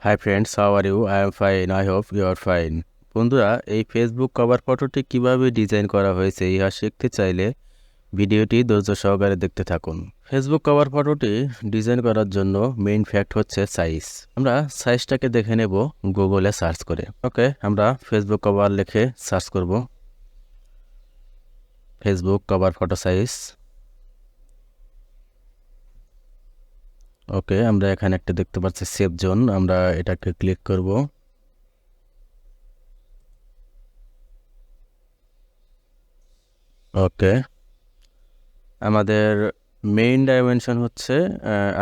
High friends, how are you? I am fine, I hope you are fine. বন্ধুরা, এই Facebook cover ফটোটি কিভাবে design করা হয়েছে ইহা শিখতে চাইলে ভিডিওটি ধৈর্য সহকারে দেখতে থাকুন। ফেসবুক কভার ফটোটি ডিজাইন করার জন্য মেইন ফ্যাক্ট হচ্ছে সাইজ। আমরা সাইজটাকে দেখে নেব গুগলে সার্চ করে। ওকে, আমরা ফেসবুক কভার লিখে সার্চ করব। Facebook cover photo size. Okay, আমরা এখানে একটা দেখতে পাচ্ছি সেভ জোন, আমরা এটাকে ক্লিক করব। ওকে, আমাদের মেইন ডাইমেনশন হচ্ছে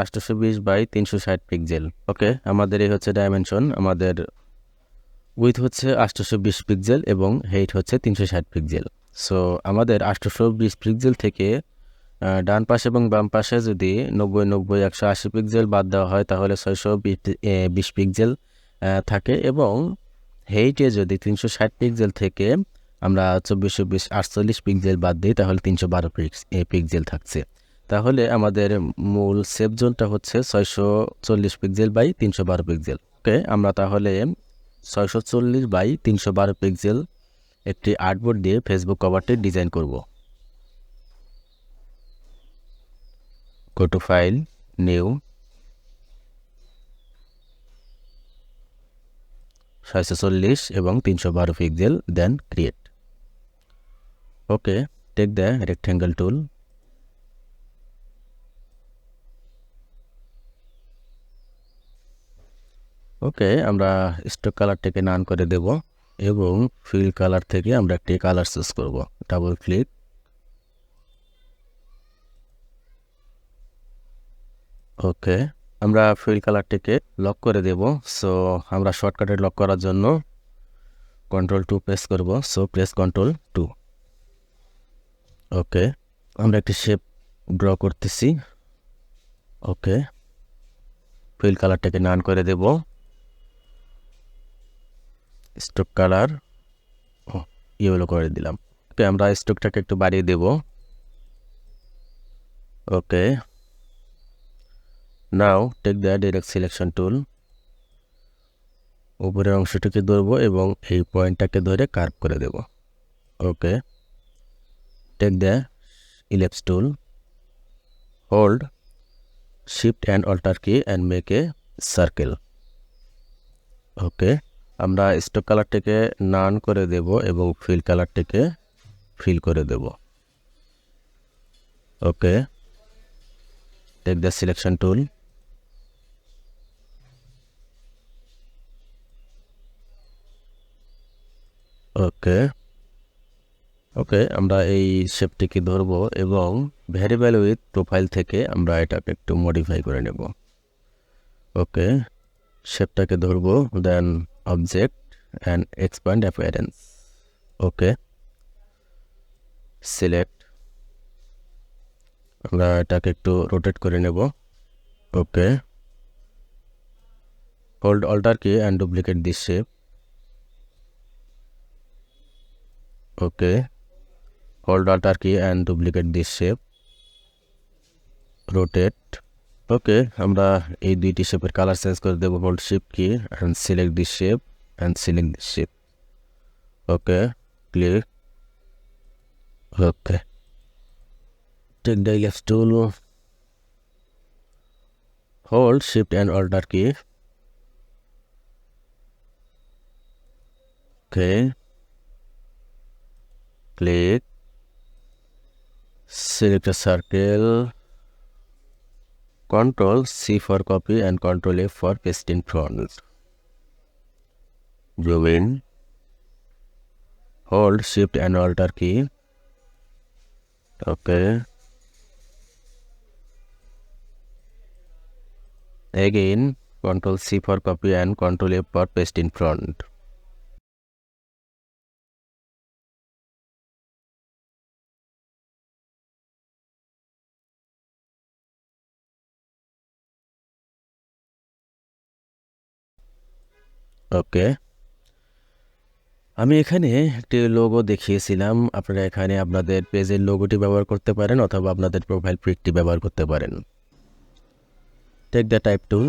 820 বাই 360 পিক্সেল। ওকে, আমাদের এই হচ্ছে ডাইমেনশন। আমাদের উইথ হচ্ছে 820 পিক্সেল এবং হেইট হচ্ছে 360 পিক্সেল। সো আমাদের 820 পিক্সেল থেকে ডান পাশে এবং বাম পাশে যদি 90 90 180 পিক্সেল বাদ দেওয়া হয় তাহলে 620 পিক্সেল থাকে, এবং হেইটে যদি 360 পিক্সেল থেকে আমরা 24 পিক্সেল বাদ দিই তাহলে 312 পিক্সেল থাকছে। তাহলে আমাদের মূল সেভ জোনটা হচ্ছে 640 পিক্সেল বাই 312 পিক্সেল। ওকে, আমরা তাহলে 640 বাই 312 পিক্সেল একটি আর্টবোর্ড দিয়ে ফেসবুক কভারটি ডিজাইন করব। গো টু ফাইল, নিউ, 640 এবং 312 pixel, then create. Okay, take the rectangle tool. Okay, আমরা স্টক কালারটাকে নান করে দেব এবং ফিল কালার থেকে আমরা একটি কালার চুজ করব। Double click. ওকে, আমরা ফিল কালারটিকে লক করে দেব। সো আমরা শর্টকাটে লক করার জন্য Ctrl+2 প্রেস করব। So press Ctrl+2। ওকে, আমরা একটি শেপ ড্র করতেছি। ওকে, ফিল কালারটাকে নান করে দেব। স্ট্রোক কালার ইয়েলো করে দিলাম। ওকে, আমরা স্ট্রোকটাকে একটু বাড়িয়ে দেব। Okay, now take the direct selection tool. উপরের অংশটিকে ধরবো এবং এই পয়েন্টটাকে ধরে কার্ভ করে দেব। Okay, take the ellipse tool, hold shift and alter key and make a circle. Okay, আমরা স্ট্রোক কালারটিকে নান করে দেব এবং ফিল কালারটিকে ফিল করে দেব। Okay, take the selection tool. ওকে, ওকে, আমরা এই শেপটিকে ধরবো এবং ভ্যারিয়েবল উইথ প্রোফাইল থেকে আমরা এটাকে একটু মডিফাই করে নেব। ওকে, শেপটাকে ধরবো, then object and expand appearance. Okay, select, আমরা এটাকে একটু রোটেট করে নেব। Okay, hold alter key and duplicate this shape. Okay, hold alter key and duplicate this shape, rotate. Okay, আমরা এই দুইটি শেপের কালার চেঞ্জ করে দেবো। Hold shift key and select this shape and select this shape. Okay, click. Okay, take the ellipse tool, hold shift and alt key. Okay, click, select a circle, Ctrl C for copy and Ctrl F for paste in front. Zoom in, hold shift and alt key. Okay, again Ctrl C for copy and Ctrl F for paste in front. ওকে, আমি এখানে একটি logo দেখিয়েছিলাম। আপনারা এখানে আপনাদের পেজের লোগোটি ব্যবহার করতে পারেন অথবা আপনাদের প্রোফাইল পিকটি ব্যবহার করতে পারেন। Take the type tool,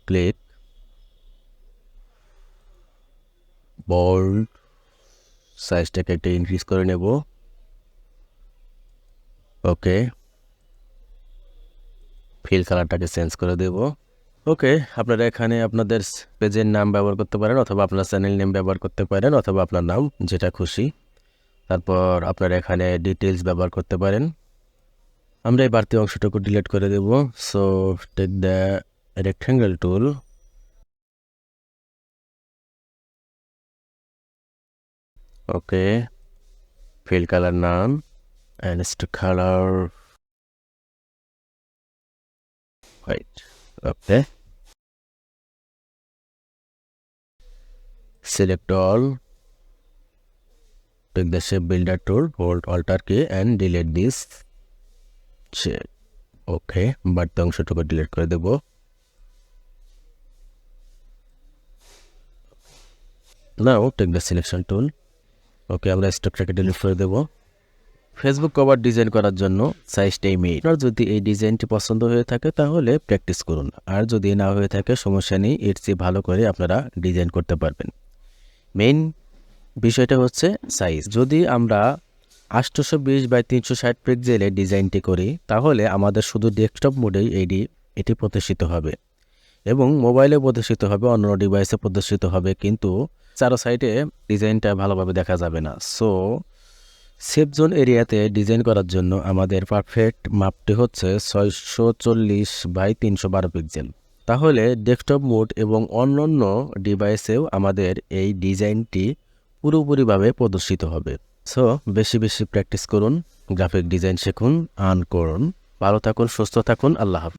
click, bold, সাইজটাকে একটা ইনক্রিজ করে নেব। ওকে, ফিল কালারটাকে চেঞ্জ করে দেব। ওকে, আপনারা এখানে আপনাদের পেজের নাম ব্যবহার করতে পারেন, অথবা আপনার চ্যানেল নেম ব্যবহার করতে পারেন, অথবা আপনার নাম যেটা খুশি। তারপর আপনারা এখানে ডিটেলস ব্যবহার করতে পারেন। আমরা এই বাড়তি অংশটুকু ডিলিট করে দেব। So take the rectangle tool, okay, fill color none and to color white. Okay, select all, take the shape builder tool, hold alt key and delete this shape. Okay, বাড়তি অংশটুকু ডিলিট করে দেব। Now take the selection tool. ওকে, আমরা স্টকটাকে delete করে দেব। Facebook cover design করার জন্য সাইজটাই main. আপনার যদি এই ডিজাইনটি পছন্দ হয়ে থাকে তাহলে প্র্যাকটিস করুন, আর যদি না হয়ে থাকে সমস্যা নেই, এর চেয়ে ভালো করে আপনারা ডিজাইন করতে পারবেন। মেইন বিষয়টা হচ্ছে সাইজ। যদি আমরা 820x360 পিক্সেলের ডিজাইনটি করি তাহলে আমাদের শুধু ডেস্কটপ মোডেই এটি প্রদর্শিত হবে, এবং মোবাইলে প্রদর্শিত হবে, অন্য ডিভাইসে প্রদর্শিত হবে, কিন্তু চারো সাইডে ডিজাইনটা ভালোভাবে দেখা যাবে না। সো সেফ জোন এরিয়াতে ডিজাইন করার জন্য আমাদের পারফেক্ট মাপটি হচ্ছে 640x312 পিক্সেল। তাহলে ডেস্কটপ মোড এবং অন্যান্য ডিভাইসেও আমাদের এই ডিজাইনটি পুরোপুরিভাবে প্রদর্শিত হবে। সো বেশি বেশি প্র্যাকটিস করুন, গ্রাফিক ডিজাইন শিখুন, আর্ন করুন। ভালো থাকুন, সুস্থ থাকুন, আল্লাহ হাফেজ।